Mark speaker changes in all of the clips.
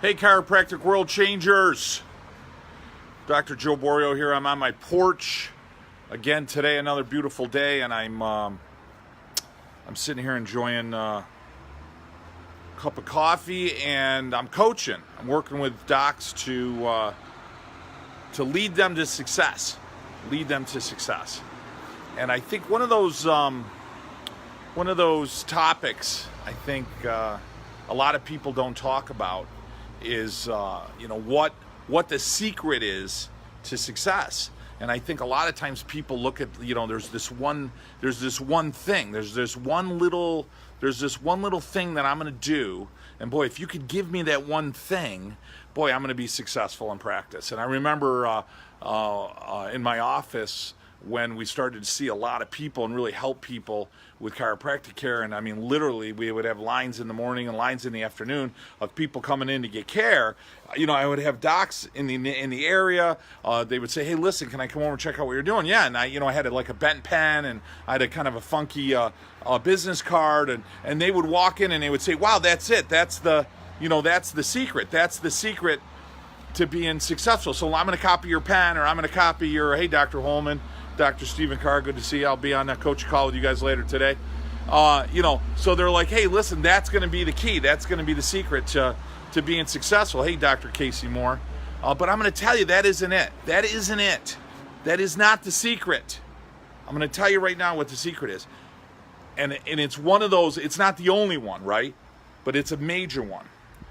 Speaker 1: Hey, Chiropractic World Changers. Dr. Joe Borio here. I'm on my porch again today. Another beautiful day, and I'm sitting here enjoying a cup of coffee, and I'm coaching. I'm working with docs to lead them to success. Lead them to success. And I think one of those topics I think a lot of people don't talk about is what the secret is to success. And I think a lot of times people look at, there's this one thing, there's this one little thing that I'm going to do, and boy, if you could give me that one thing, boy, I'm going to be successful in practice. And I remember in my office when we started to see a lot of people and really help people with chiropractic care, and I mean literally we would have lines in the morning and lines in the afternoon of people coming in to get care. I would have docs in the area. They would say, "Hey, listen, can I come over and check out what you're doing?" Yeah, and I had like a bent pen, and I had a kind of a funky business card, and they would walk in and they would say, "Wow, that's it. That's the secret. That's the secret to being successful. So I'm going to copy your pen, or I'm going to copy your, hey, Dr. Holman, Dr. Stephen Carr, good to see you. I'll be on that coach call with you guys later today." So they're like, "Hey, listen, that's going to be the key. That's going to be the secret to being successful. Hey, Dr. Casey Moore. But I'm going to tell you, that isn't it. That isn't it. That is not the secret. I'm going to tell you right now what the secret is. And it's one of those, it's not the only one, right? But it's a major one.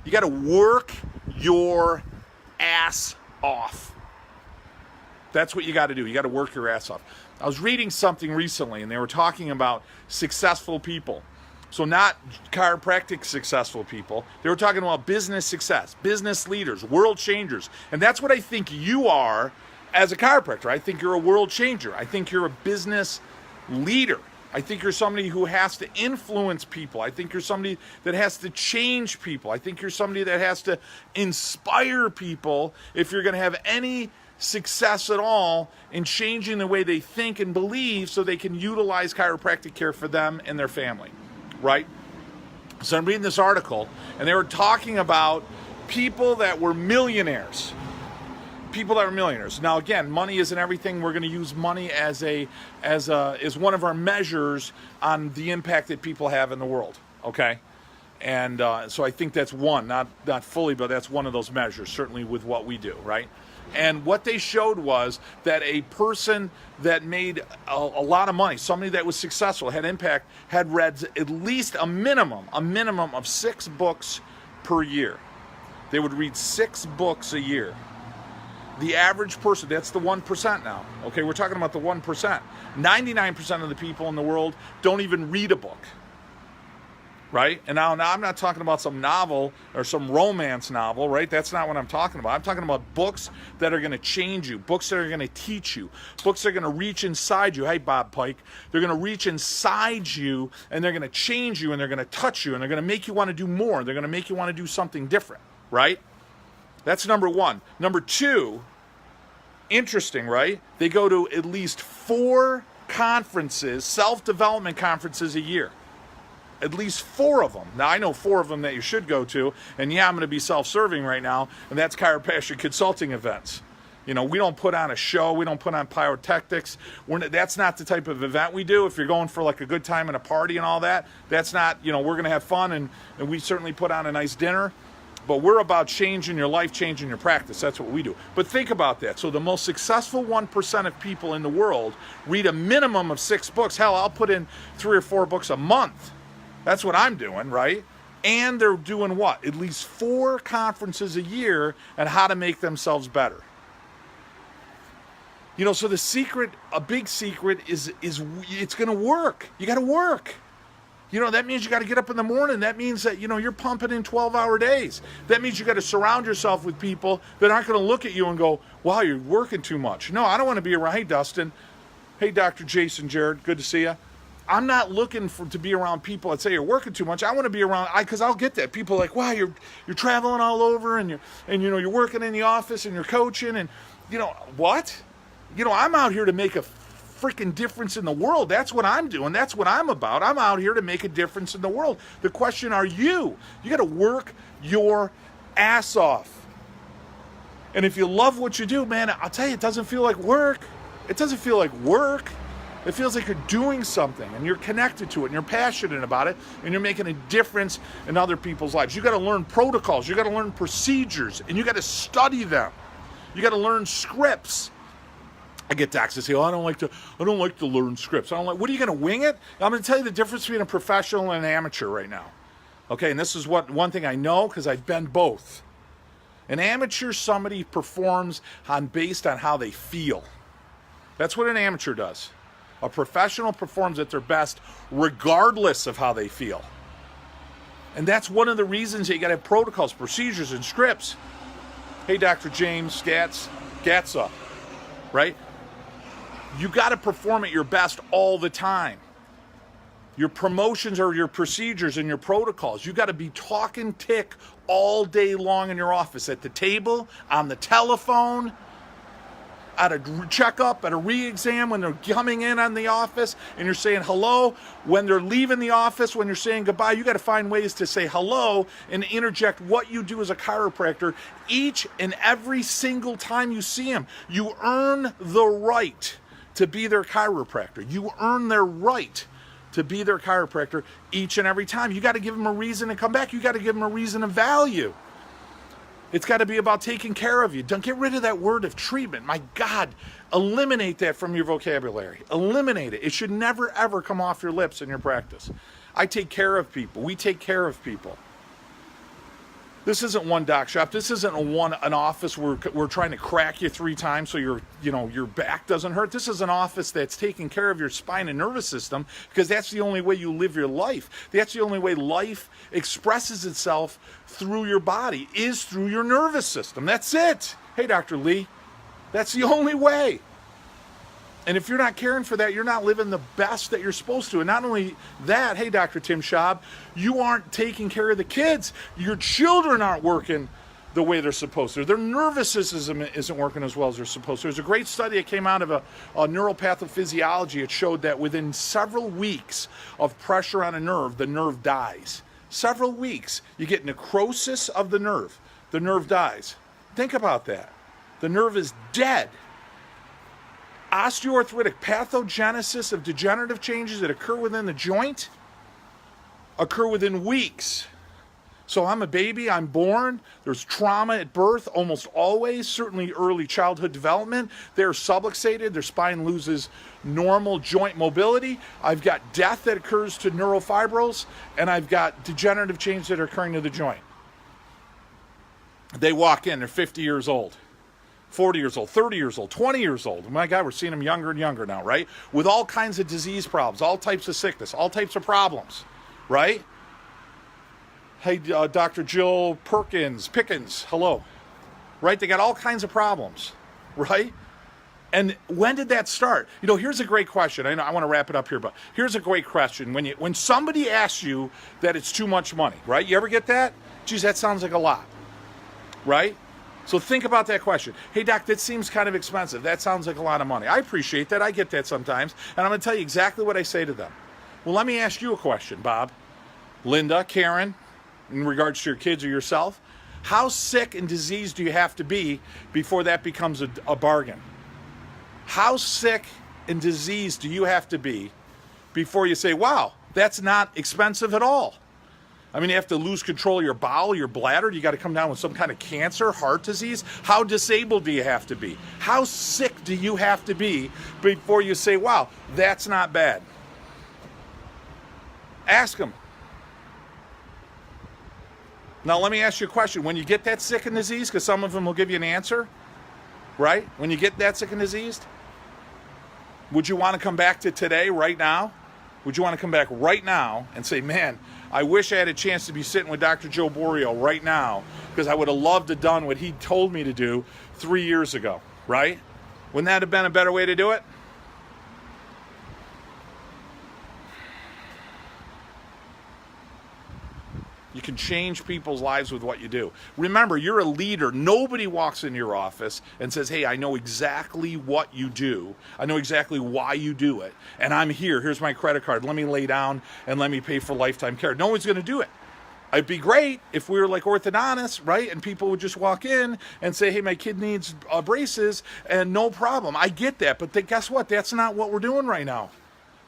Speaker 1: You got to work your ass off. That's what you got to do. You got to work your ass off. I was reading something recently, and they were talking about successful people. So not chiropractic successful people. They were talking about business success, business leaders, world changers. And that's what I think you are as a chiropractor. I think you're a world changer. I think you're a business leader. I think you're somebody who has to influence people. I think you're somebody that has to change people. I think you're somebody that has to inspire people if you're going to have any success at all in changing the way they think and believe so they can utilize chiropractic care for them and their family, right? So I'm reading this article, and they were talking about people that were millionaires. People that are millionaires. Now, again, money isn't everything. We're going to use money as one of our measures on the impact that people have in the world. Okay, and so I think that's one, not fully, but that's one of those measures. Certainly with what we do, right? And what they showed was that a person that made a lot of money, somebody that was successful, had impact, had read at least a minimum of 6 books per year. They would read 6 books a year. The average person, that's the 1% now. Okay, we're talking about the 1%. 99% of the people in the world don't even read a book. Right? And now I'm not talking about some novel or some romance novel, right? That's not what I'm talking about. I'm talking about books that are going to change you, books that are going to teach you, books that are going to reach inside you. Hey, Bob Pike. They're going to reach inside you, and they're going to change you, and they're going to touch you, and they're going to make you want to do more. They're going to make you want to do something different, right? That's number one. Number two, interesting, right? They go to at least 4 conferences, self-development conferences a year. At least 4 of them. Now, I know 4 of them that you should go to, and yeah, I'm going to be self-serving right now, and that's Chiropassion consulting events. We don't put on a show. We don't put on pyrotechnics. That's not the type of event we do. If you're going for like a good time and a party and all that, that's not, we're going to have fun, and we certainly put on a nice dinner. But we're about changing your life, changing your practice. That's what we do. But think about that. So the most successful 1% of people in the world read a minimum of 6 books. Hell, I'll put in 3 or 4 books a month. That's what I'm doing, right? And they're doing what? At least 4 conferences a year on how to make themselves better. So the secret, a big secret is it's going to work. You got to work. That means you got to get up in the morning. That means that, you're pumping in 12-hour days. That means you got to surround yourself with people that aren't going to look at you and go, "Wow, you're working too much." No, I don't want to be around. Hey, Dustin. Hey, Dr. Jason Jarrett. Good to see you. I'm not looking to be around people that say you're working too much. I want to be around, because I'll get that. People are like, "Wow, you're traveling all over, and you're working in the office, and you're coaching, and what? I'm out here to make a freaking difference in the world. That's what I'm doing. That's what I'm about. I'm out here to make a difference in the world. The question, are you? You got to work your ass off. And if you love what you do, man, I'll tell you, it doesn't feel like work. It doesn't feel like work. It feels like you're doing something and you're connected to it and you're passionate about it and you're making a difference in other people's lives. You got to learn protocols. You got to learn procedures and you got to study them. You got to learn scripts. I get docs that say, "Oh, I don't like to learn scripts." I don't like. What are you going to wing it? I'm going to tell you the difference between a professional and an amateur right now. Okay, and this is one thing I know because I've been both. An amateur, somebody performs based on how they feel. That's what an amateur does. A professional performs at their best regardless of how they feel. And that's one of the reasons that you got to have protocols, procedures, and scripts. Hey, Dr. James Gatza, right? You got to perform at your best all the time. Your promotions are your procedures and your protocols. You got to be talking tick all day long in your office, at the table, on the telephone, at a checkup, at a re-exam, when they're coming in on the office and you're saying hello, when they're leaving the office, when you're saying goodbye. You got to find ways to say hello and interject what you do as a chiropractor each and every single time you see them. You earn the right to be their chiropractor. You earn their right to be their chiropractor each and every time. You got to give them a reason to come back. You got to give them a reason of value. It's got to be about taking care of you. Don't get rid of that word of treatment. My God, eliminate that from your vocabulary. Eliminate it. It should never, ever come off your lips in your practice. I take care of people. We take care of people. This isn't one doc shop. This isn't an office where we're trying to crack you 3 times so your back doesn't hurt. This is an office that's taking care of your spine and nervous system, because that's the only way you live your life. That's the only way life expresses itself through your body, is through your nervous system. That's it. Hey, Dr. Lee, that's the only way. And if you're not caring for that, you're not living the best that you're supposed to. And not only that, hey, Dr. Tim Schaub, you aren't taking care of the kids. Your children aren't working the way they're supposed to. Their nervous system isn't working as well as they're supposed to. There's a great study that came out of a neuropathophysicology. It showed that within several weeks of pressure on a nerve, the nerve dies. Several weeks, you get necrosis of the nerve dies. Think about that. The nerve is dead. Osteoarthritic pathogenesis of degenerative changes that occur within the joint occur within weeks. So I'm a baby, I'm born, there's trauma at birth almost always, certainly early childhood development. They're subluxated, their spine loses normal joint mobility. I've got death that occurs to neurofibrils, and I've got degenerative changes that are occurring to the joint. They walk in, they're 50 years old. 40 years old, 30 years old, 20 years old. My God, we're seeing them younger and younger now, right? With all kinds of disease problems, all types of sickness, all types of problems, right? Hey, Dr. Jill Pickens, hello, right? They got all kinds of problems, right? And when did that start? Here's a great question. I want to wrap it up here, but here's a great question. When somebody asks you that it's too much money, right? You ever get that? Geez, that sounds like a lot, right? So think about that question. Hey, Doc, that seems kind of expensive. That sounds like a lot of money. I appreciate that. I get that sometimes. And I'm going to tell you exactly what I say to them. Well, let me ask you a question, Bob, Linda, Karen, in regards to your kids or yourself. How sick and diseased do you have to be before that becomes a bargain? How sick and diseased do you have to be before you say, wow, that's not expensive at all? I mean, you have to lose control of your bowel, your bladder. You got to come down with some kind of cancer, heart disease. How disabled do you have to be? How sick do you have to be before you say, wow, that's not bad? Ask them. Now, let me ask you a question. When you get that sick and diseased, because some of them will give you an answer, right? When you get that sick and diseased, would you want to come back to today, right now? Would you want to come back right now and say, man, I wish I had a chance to be sitting with Dr. Joe Borio right now, because I would have loved to have done what he told me to do 3 years ago, right? Wouldn't that have been a better way to do it? You can change people's lives with what you do. Remember, you're a leader. Nobody walks into your office and says, hey, I know exactly what you do. I know exactly why you do it. And I'm here. Here's my credit card. Let me lay down and let me pay for lifetime care. No one's going to do it. It'd be great if we were like orthodontists, right? And people would just walk in and say, hey, my kid needs braces, and no problem. I get that, but guess what? That's not what we're doing right now.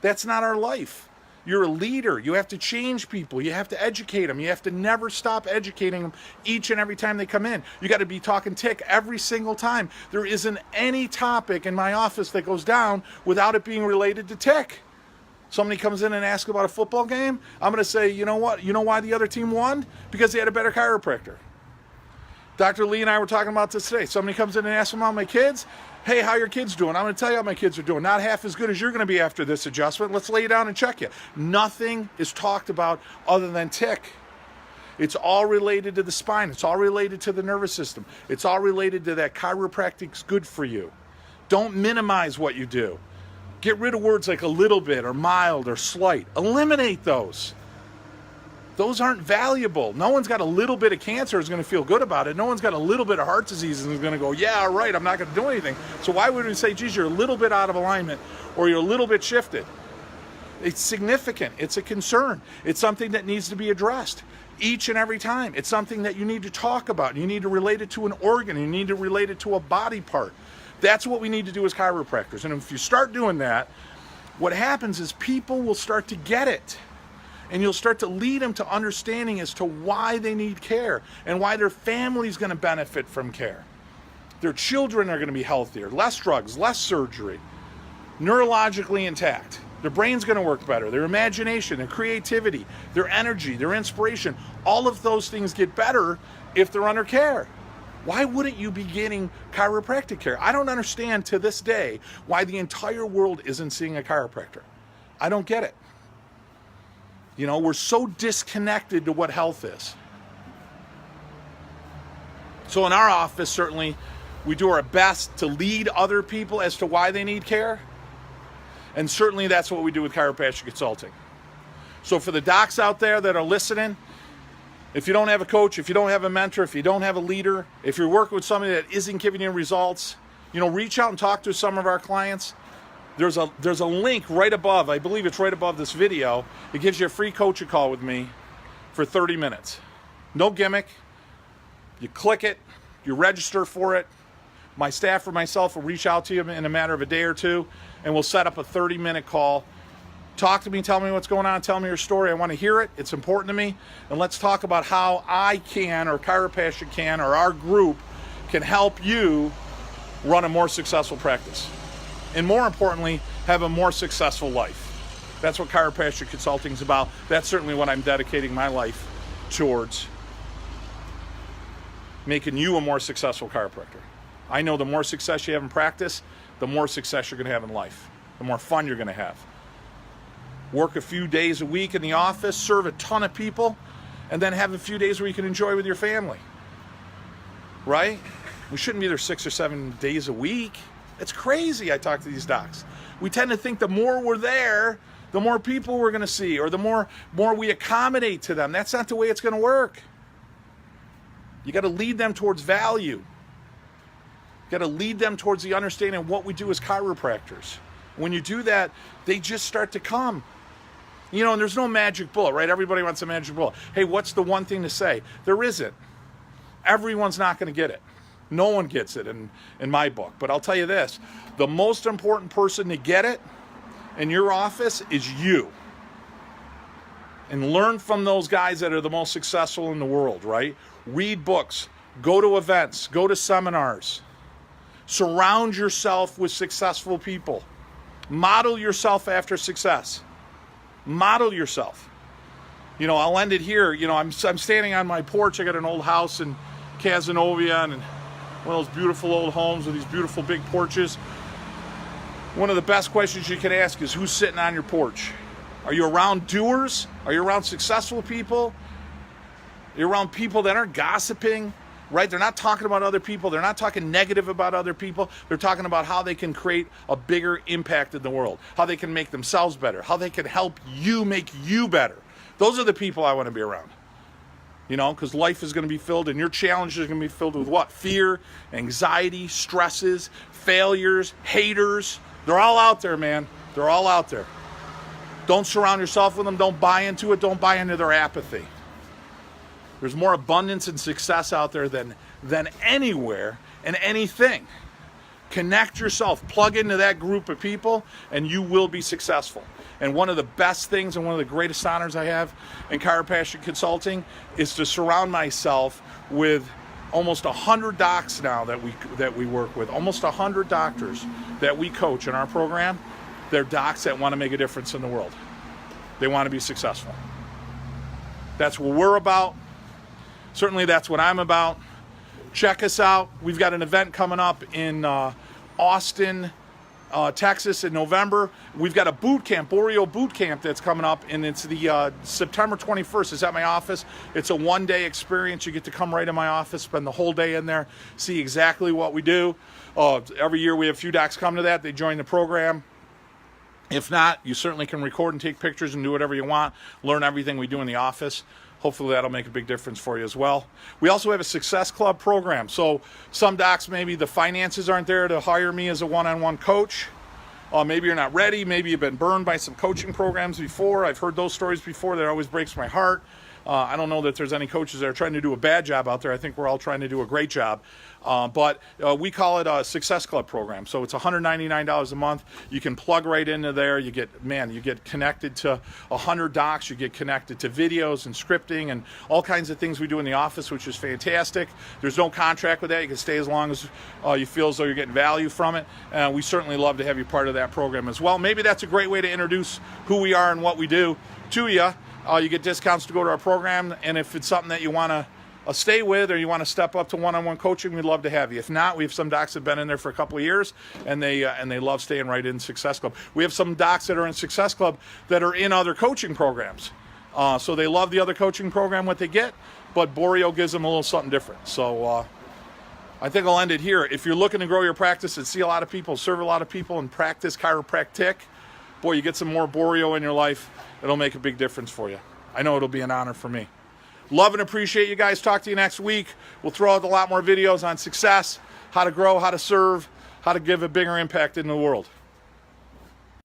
Speaker 1: That's not our life. You're a leader. You have to change people. You have to educate them. You have to never stop educating them each and every time they come in. You got to be talking tick every single time. There isn't any topic in my office that goes down without it being related to tick. Somebody comes in and asks about a football game, I'm going to say, you know what? You know why the other team won? Because they had a better chiropractor. Dr. Lee and I were talking about this today. Somebody comes in and asks about my kids. Hey, how are your kids doing? I'm going to tell you how my kids are doing. Not half as good as you're going to be after this adjustment. Let's lay you down and check you. Nothing is talked about other than tick. It's all related to the spine. It's all related to the nervous system. It's all related to that chiropractic's good for you. Don't minimize what you do. Get rid of words like a little bit or mild or slight. Eliminate those. Those aren't valuable. No one's got a little bit of cancer is going to feel good about it. No one's got a little bit of heart disease and is going to go, yeah, all right, I'm not going to do anything. So why would we say, geez, you're a little bit out of alignment or you're a little bit shifted? It's significant. It's a concern. It's something that needs to be addressed each and every time. It's something that you need to talk about. You need to relate it to an organ. You need to relate it to a body part. That's what we need to do as chiropractors. And if you start doing that, what happens is people will start to get it. And you'll start to lead them to understanding as to why they need care and why their family's going to benefit from care. Their children are going to be healthier, less drugs, less surgery, neurologically intact. Their brain's going to work better. Their imagination, their creativity, their energy, their inspiration, all of those things get better if they're under care. Why wouldn't you be getting chiropractic care? I don't understand to this day why the entire world isn't seeing a chiropractor. I don't get it. You know, we're so disconnected to what health is. So in our office, certainly, we do our best to lead other people as to why they need care. And certainly that's what we do with chiropractic consulting. So for the docs out there that are listening, if you don't have a coach, if you don't have a mentor, if you don't have a leader, if you're working with somebody that isn't giving you results, you know, reach out and talk to some of our clients. There's a link right above, I believe it's right above this video. It gives you a free coaching call with me for 30 minutes. No gimmick. You click it, you register for it. My staff or myself will reach out to you in a matter of a day or two, and we'll set up a 30-minute call. Talk to me, tell me what's going on, tell me your story. I want to hear it. It's important to me. And let's talk about how I can, or Chiropassion can, or our group can help you run a more successful practice. And more importantly, have a more successful life. That's what chiropractic consulting is about. That's certainly what I'm dedicating my life towards, making you a more successful chiropractor. I know the more success you have in practice, the more success you're going to have in life, the more fun you're going to have. Work a few days a week in the office, serve a ton of people, and then have a few days where you can enjoy with your family. Right? We shouldn't be there 6 or 7 days a week. It's crazy. I talk to these docs. We tend to think the more we're there, the more people we're going to see, or the more we accommodate to them. That's not the way it's going to work. You got to lead them towards value. You got to lead them towards the understanding of what we do as chiropractors. When you do that, they just start to come. You know, and there's no magic bullet, right? Everybody wants a magic bullet. Hey, what's the one thing to say? There isn't. Everyone's not going to get it. No one gets it in my book. But I'll tell you this, the most important person to get it in your office is you. And learn from those guys that are the most successful in the world, right? Read books, go to events, go to seminars. Surround yourself with successful people. Model yourself after success. Model yourself. You know, I'll end it here. You know, I'm standing on my porch. I got an old house in Casanova and one of those beautiful old homes with these beautiful big porches. One of the best questions you can ask is, who's sitting on your porch? Are you around doers? Are you around successful people? Are you around people that aren't gossiping? Right? They're not talking about other people. They're not talking negative about other people. They're talking about how they can create a bigger impact in the world, how they can make themselves better, how they can help you make you better. Those are the people I want to be around. You know, because life is going to be filled, and your challenges are going to be filled with what? Fear, anxiety, stresses, failures, haters. They're all out there, man. They're all out there. Don't surround yourself with them. Don't buy into it. Don't buy into their apathy. There's more abundance and success out there than anywhere and anything. Connect yourself, plug into that group of people, and you will be successful. And one of the best things and one of the greatest honors I have in Chiropassion Consulting is to surround myself with almost 100 docs now that we work with, almost 100 doctors that we coach in our program. They're docs that want to make a difference in the world. They want to be successful. That's what we're about. Certainly that's what I'm about. Check us out. We've got an event coming up in Austin, Texas in November. We've got a boot camp, Borio boot camp that's coming up, and it's the September 21st. It's at my office. It's a one-day experience. You get to come right in my office, spend the whole day in there, see exactly what we do. Every year we have a few docs come to that. They join the program. If not, you certainly can record and take pictures and do whatever you want. Learn everything we do in the office. Hopefully that'll make a big difference for you as well. We also have a Success Club program. So some docs, maybe the finances aren't there to hire me as a one-on-one coach. Maybe you're not ready. Maybe you've been burned by some coaching programs before. I've heard those stories before. That always breaks my heart. I don't know that there's any coaches that are trying to do a bad job out there. I think we're all trying to do a great job. But we call it a Success Club program. So it's $199 a month. You can plug right into there. You get connected to 100 docs. You get connected to videos and scripting and all kinds of things we do in the office, which is fantastic. There's no contract with that. You can stay as long as you feel as though you're getting value from it. We certainly love to have you part of that program as well. Maybe that's a great way to introduce who we are and what we do to you. You get discounts to go to our program, and if it's something that you want to stay with or you want to step up to one-on-one coaching, we'd love to have you. If not, we have some docs that have been in there for a couple of years, and they love staying right in Success Club. We have some docs that are in Success Club that are in other coaching programs. So they love the other coaching program, what they get, but Borio gives them a little something different. So I think I'll end it here. If you're looking to grow your practice and see a lot of people, serve a lot of people, and practice chiropractic, boy, you get some more Borio in your life, it'll make a big difference for you. I know it'll be an honor for me. Love and appreciate you guys. Talk to you next week. We'll throw out a lot more videos on success, how to grow, how to serve, how to give a bigger impact in the world.